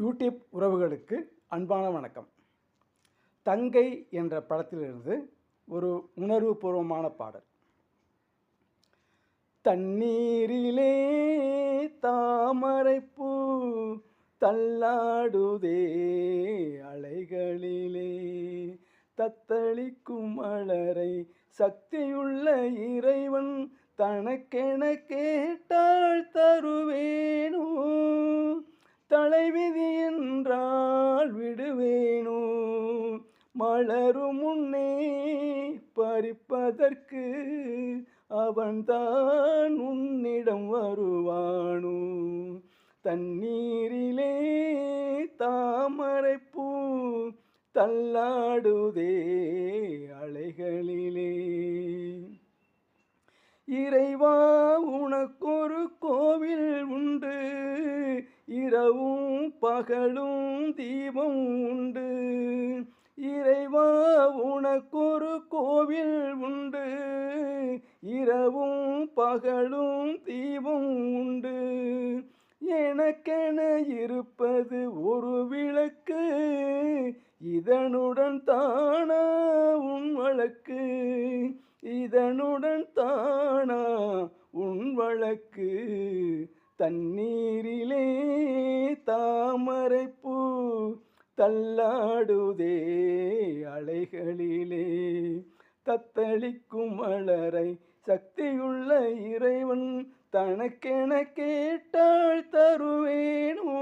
YouTube உறவுகளுக்கு அன்பான வணக்கம். தங்கை என்ற படத்திலிருந்து ஒரு உணர்வுபூர்வமான பாடல். தண்ணீரிலே தாமரைப்பூ தள்ளாடுதே, அலைகளிலே தத்தளிக்கும் மலரை சக்தியுள்ள இறைவன் தனக்கென கேட்டால் தருவேனோ, தலைவிதி என்றால் விடுவேனோ, மலரும் முன்னே பறிப்பதற்கு அவன்தான் உன்னிடம் வருவானோ. தண்ணீரிலே தாமரைப்பூ தள்ளாடுதே, அலைகளிலே. இறைவா, உனக்கொரு கோவில் உண்டு, இரவும் பகலும் தீபம் உண்டு. இறைவா, உனக்கொரு கோவில் உண்டு, இரவும் பகலும் தீபம் உண்டு. எனக்கென இருப்பது ஒரு விளக்கு, இதனுடன் தானா உன் வழக்கு, இதனுடன் தானா உன் வழக்கு. தண்ணீரிலே தாமரைப்பூ தள்ளாடுதே, அலைகளிலே தத்தளிக்கும் மலரை சக்தியுள்ள இறைவன் தனக்கென கேட்டால் தருவேனோ,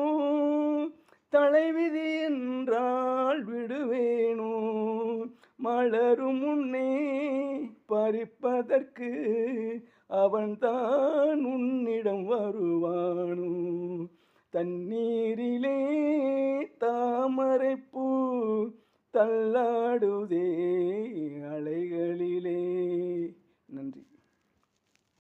தலைவிதி என்றால் விடுவேனோ, மலரும் முன்னே பறிப்பதற்கு அவன்தான் உன்னிடம் வருவானோ. தண்ணீரிலே தாமரைப்பூ தள்ளாடுதே, அலைகளிலே.